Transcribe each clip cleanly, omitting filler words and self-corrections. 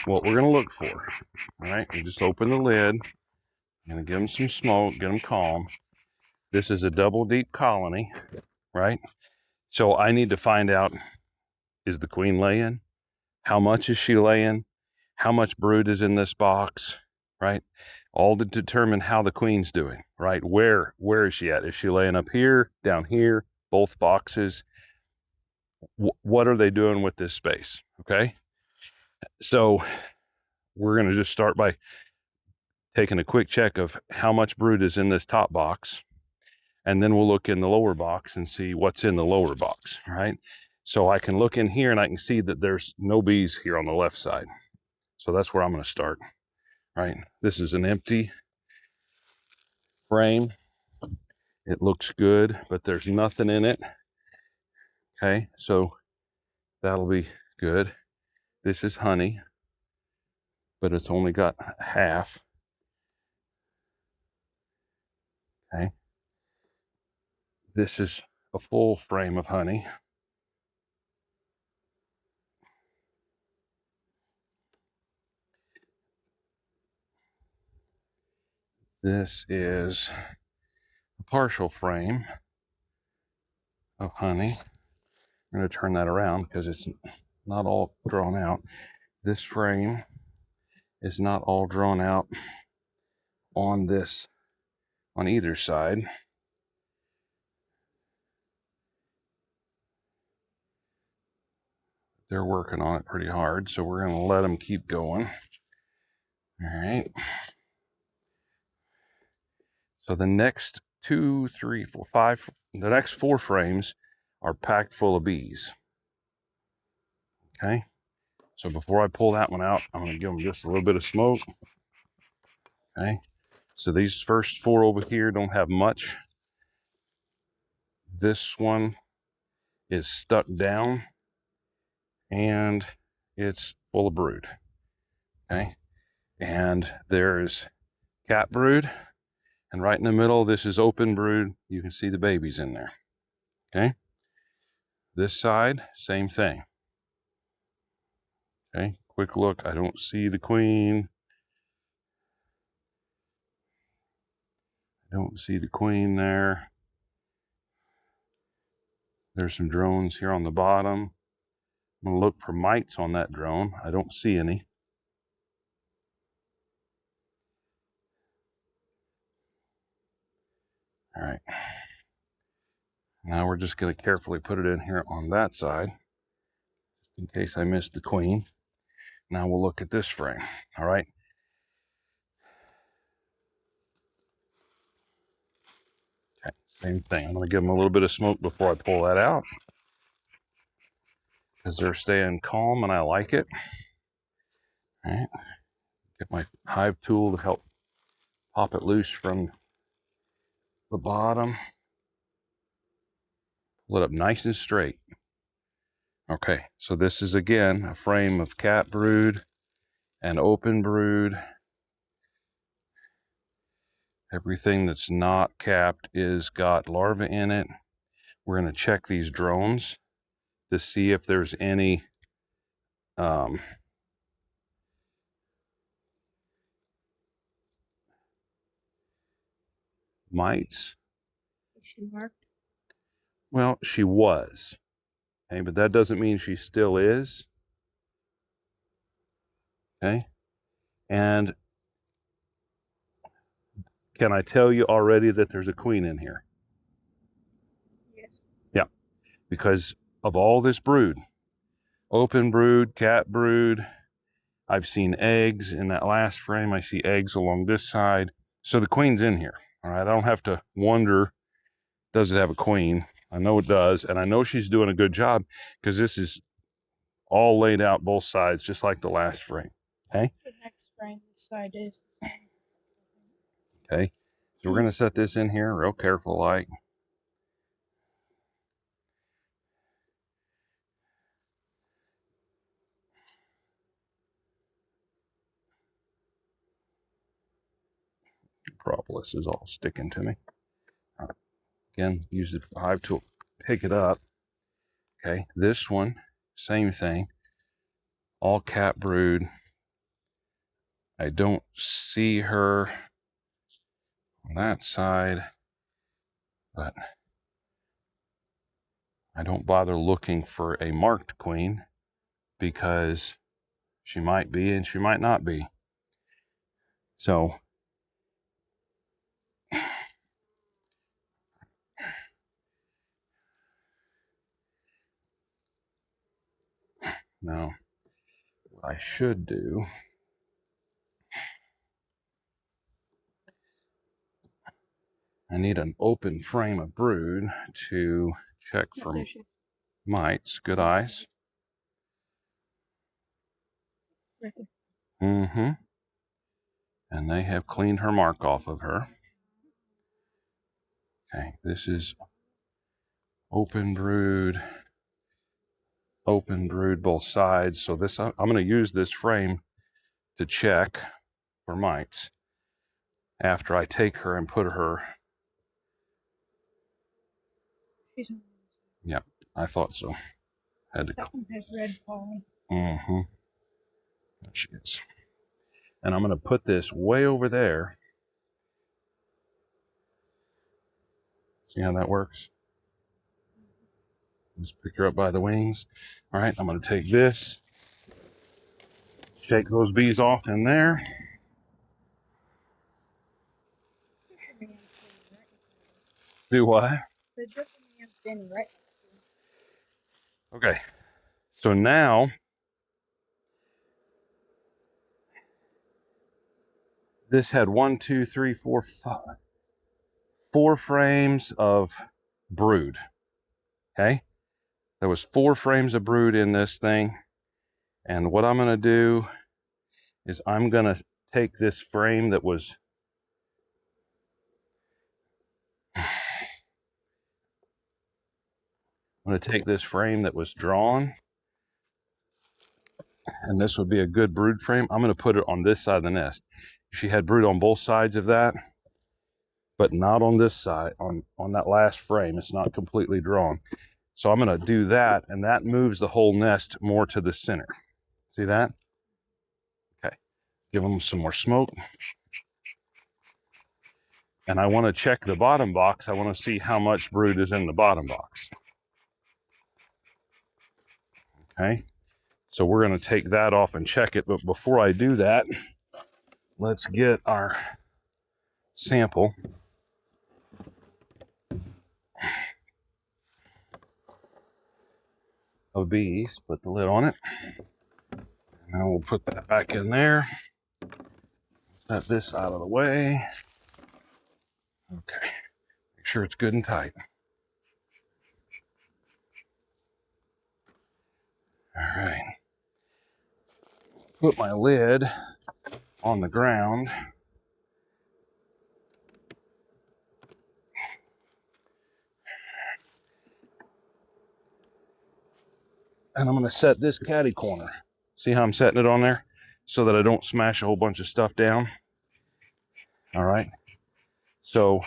what we're going to look for. All right, you just open the lid. I'm going to give them some smoke, get them calm. This is a double deep colony, right? So I need to find out, is the queen laying? How much is she laying? How much brood is in this box, right? All to determine how the queen's doing, right? Where is she at? Is she laying up here, down here, both boxes? What are they doing with this space, okay? So we're going to just start by taking a quick check of how much brood is in this top box. And then we'll look in the lower box and see what's in the lower box, right? So I can look in here and I can see that there's no bees here on the left side. So that's where I'm going to start, right? This is an empty frame. It looks good, but there's nothing in it. Okay, so that'll be good. This is honey, but it's only got half. Okay. This is a full frame of honey. This is a partial frame of honey. I'm going to turn that around because it's not all drawn out. This frame is not all drawn out on either side. They're working on it pretty hard, so we're going to let them keep going. All right. So the next 2, 3, 4, 5, the next 4 frames are packed full of bees. Okay. So before I pull that one out, I'm going to give them just a little bit of smoke. Okay. So these first 4 over here don't have much. This one is stuck down and it's full of brood. Okay. And there's cat brood. And right in the middle, this is open brood. You can see the babies in there. Okay. This side, same thing. Okay. Quick look. I don't see the queen. I don't see the queen there. There's some drones here on the bottom. I'm going to look for mites on that drone. I don't see any. All right. Now we're just going to carefully put it in here on that side, in case I missed the queen. Now we'll look at this frame. All right. Okay. Same thing. I'm going to give them a little bit of smoke before I pull that out, because they're staying calm and I like it. All right. Get my hive tool to help pop it loose from the bottom. Pull it up nice and straight. Okay, so this is again a frame of cat brood and open brood. Everything that's not capped is got larvae in it. We're going to check these drones to see if there's any mites. Is she marked? Well, she was. Okay, but that doesn't mean she still is. Okay, and can I tell you already that there's a queen in here? Yes. Yeah, because of all this brood, open brood, cat brood. I've seen eggs in that last frame. I see eggs along this side. So the queen's in here. All right, I don't have to wonder, does it have a queen? I know it does, and I know she's doing a good job because this is all laid out both sides, just like the last frame. Okay? The next frame, this side is the same. Okay, so we're going to set this in here real careful like. Propolis is all sticking to me. All right. Again, use the hive tool, pick it up. Okay, this one, same thing. all cat brood. I don't see her on that side, but I don't bother looking for a marked queen because she might be and she might not be. So now what I should do, I need an open frame of brood to check for mites. Good eyes. Mm-hmm. And they have cleaned her mark off of her. Okay, this is open brood both sides. So this, I'm going to use this frame to check for mites after I take her and put her. Yeah, I thought so. Had to. That one has red pollen. Mm-hmm. There she is. And I'm going to put this way over there. See how that works? Just pick her up by the wings. All right, I'm going to take this, shake those bees off in there. Do what? Okay, so now this had 1, 2, 3, 4, 5, 4 frames of brood. Okay, there was 4 frames of brood in this thing, and what I'm going to do is I'm going to take this frame that was drawn, and this would be a good brood frame. I'm going to put it on this side of the nest. She had brood on both sides of that, but not on this side, on that last frame. It's not completely drawn. So I'm going to do that, and that moves the whole nest more to the center. See that? Okay. Give them some more smoke. And I want to check the bottom box. I want to see how much brood is in the bottom box. Okay. So we're going to take that off and check it. But before I do that, let's get our sample of bees. Put the lid on it. And then we'll put that back in there. Set this out of the way. Okay. Make sure it's good and tight. All right. Put my lid on the ground. And I'm going to set this caddy corner. See how I'm setting it on there? So that I don't smash a whole bunch of stuff down. All right. So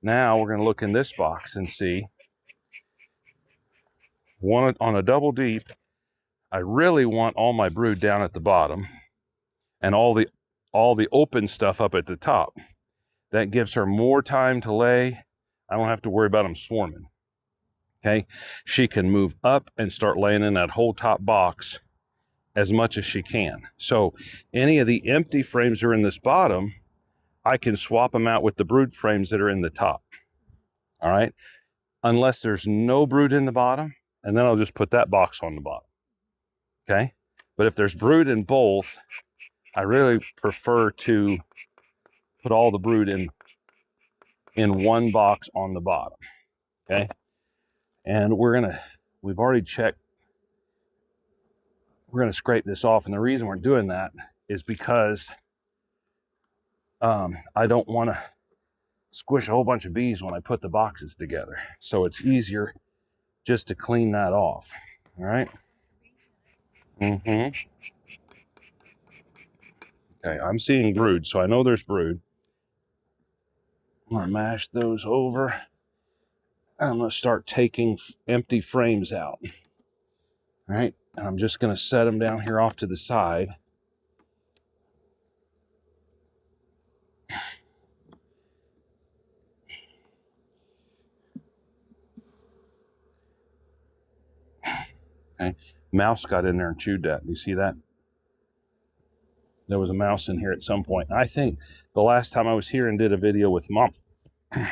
now we're going to look in this box and see. One on a double deep, I really want all my brood down at the bottom and all the open stuff up at the top. That gives her more time to lay. I don't have to worry about them swarming. Okay. She can move up and start laying in that whole top box as much as she can. So any of the empty frames that are in this bottom, I can swap them out with the brood frames that are in the top. All right. Unless there's no brood in the bottom, and then I'll just put that box on the bottom. Okay. But if there's brood in both, I really prefer to put all the brood in one box on the bottom. Okay. And we've already checked. We're going to scrape this off. And the reason we're doing that is because I don't want to squish a whole bunch of bees when I put the boxes together. So it's easier just to clean that off. All right. Mm-hmm. Okay, I'm seeing brood, so I know there's brood. I'm going to mash those over. I'm going to start taking empty frames out. All right. And I'm just going to set them down here off to the side. Okay. Mouse got in there and chewed that. Do you see that? There was a mouse in here at some point. I think the last time I was here and did a video with Mom, my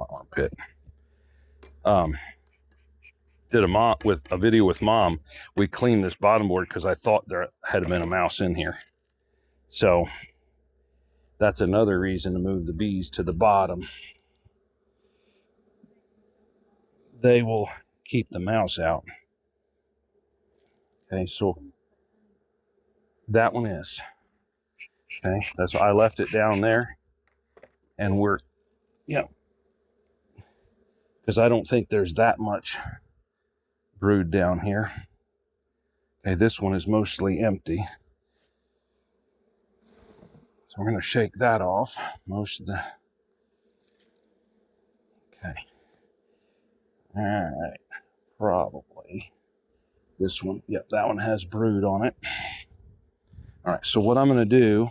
armpit, did a video with Mom, we cleaned this bottom board because I thought there had been a mouse in here. So that's another reason to move the bees to the bottom. They will keep the mouse out. Okay, so that one is. Okay, that's why I left it down there. And we're, because I don't think there's that much brood down here. Okay, this one is mostly empty. So we're going to shake that off. Most of the, okay. All right, probably this one. Yep, that one has brood on it. All right, so what I'm going to do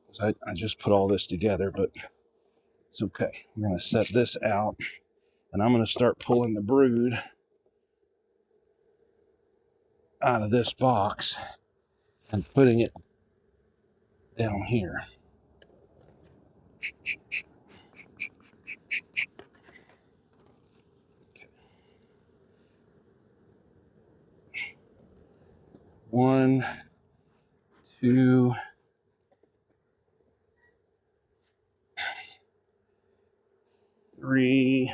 is I just put all this together, but it's okay. I'm going to set this out, and I'm going to start pulling the brood out of this box and putting it down here. One, two, three,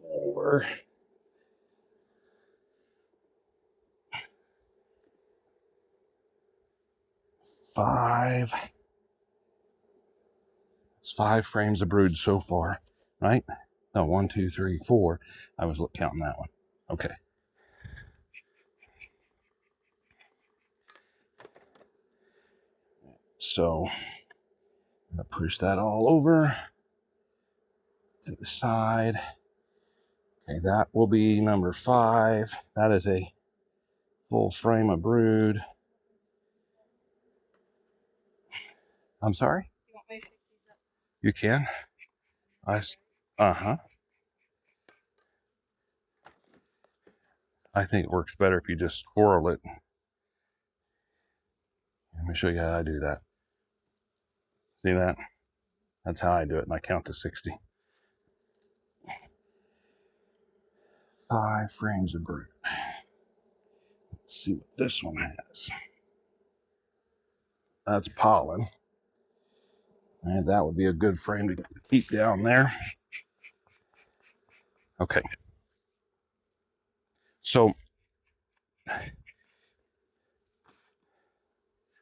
four, five. It's 5 frames of brood so far, right? No, 1, 2, 3, 4. I was counting that one. Okay. So I'm going to push that all over to the side. Okay, that will be number 5. That is a full frame of brood. I'm sorry? You want me to shake these up? You can? Uh-huh. I think it works better if you just swirl it. Let me show you how I do that. See that? That's how I do it, and I count to 60. 5 frames of brood. Let's see what this one has. That's pollen. And that would be a good frame to keep down there. Okay. So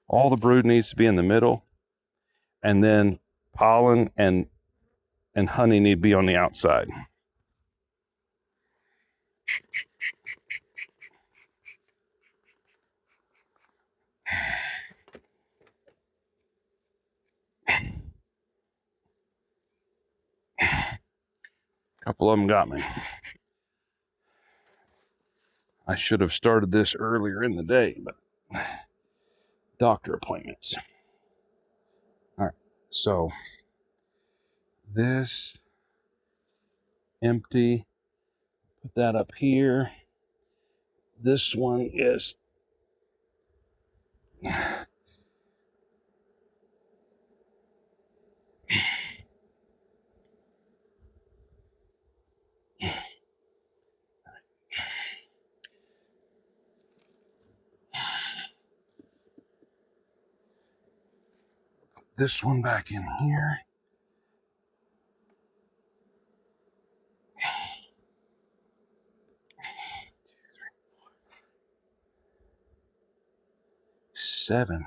all the brood needs to be in the middle, and then pollen and honey need to be on the outside. A couple of them got me. I should have started this earlier in the day, but doctor appointments. All right, so this empty, put that up here. This one is this one back in here. Seven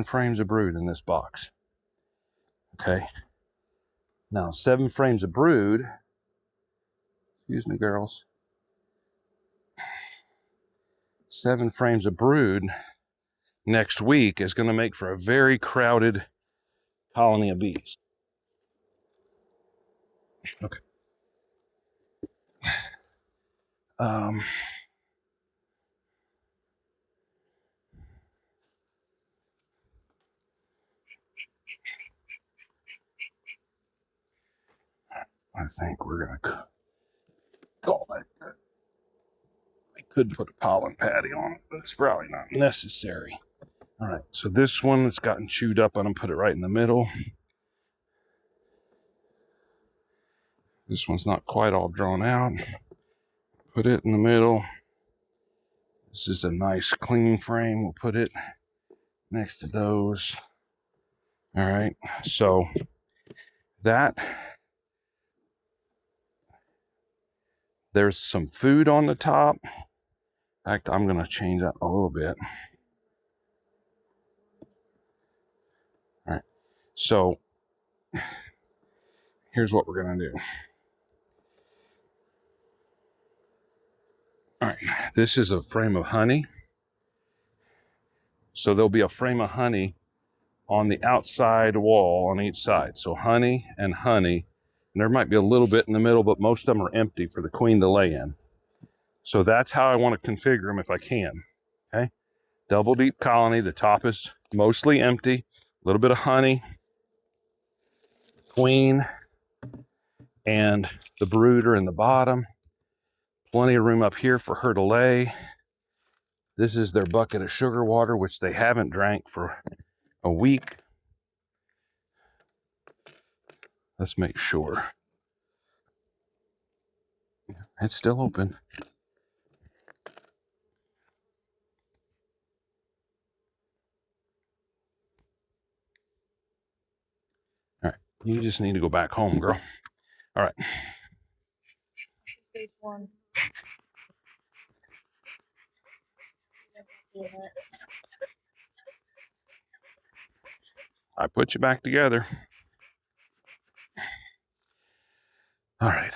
frames of brood in this box. Okay. Now 7 frames of brood. Excuse me, girls. 7 frames of brood next week is going to make for a very crowded colony of bees. Okay. I think we're going to call that. I could put a pollen patty on it, but it's probably not necessary. All right, so this one that's gotten chewed up, I'm going to put it right in the middle. This one's not quite all drawn out. Put it in the middle. This is a nice clean frame. We'll put it next to those. All right, so that, there's some food on the top. In fact, I'm going to change that a little bit. All right, so here's what we're going to do. All right, this is a frame of honey. So there'll be a frame of honey on the outside wall on each side. So honey and honey. And there might be a little bit in the middle, but most of them are empty for the queen to lay in. So that's how I want to configure them if I can. Okay, double deep colony. The top is mostly empty. A little bit of honey, queen, and the brooder in the bottom. Plenty of room up here for her to lay. This is their bucket of sugar water, which they haven't drank for a week. Let's make sure. It's still open. All right, you just need to go back home, girl. All right. Page one. Yeah. I put you back together. All right.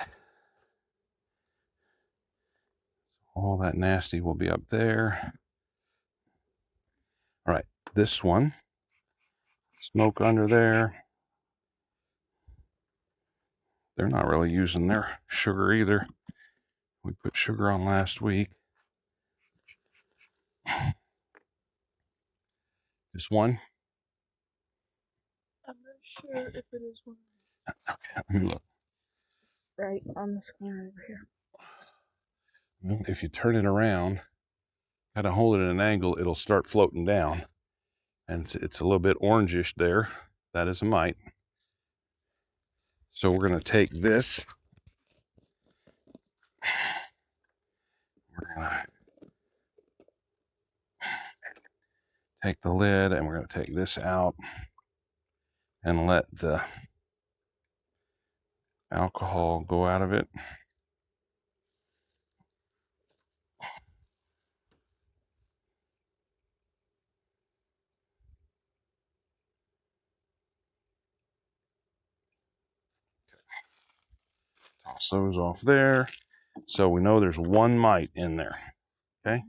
All that nasty will be up there. All right, this one. Smoke under there. They're not really using their sugar either. We put sugar on last week. Just one? I'm not sure if it is one. Okay, let me look. Right on the screen over here. Well, if you turn it around, kind of hold it at an angle, it'll start floating down. And it's a little bit orangish there. That is a mite. So we're going to take this. We're going to take the lid and we're going to take this out and let the alcohol go out of it. Toss those off there. So we know there's one mite in there. Okay.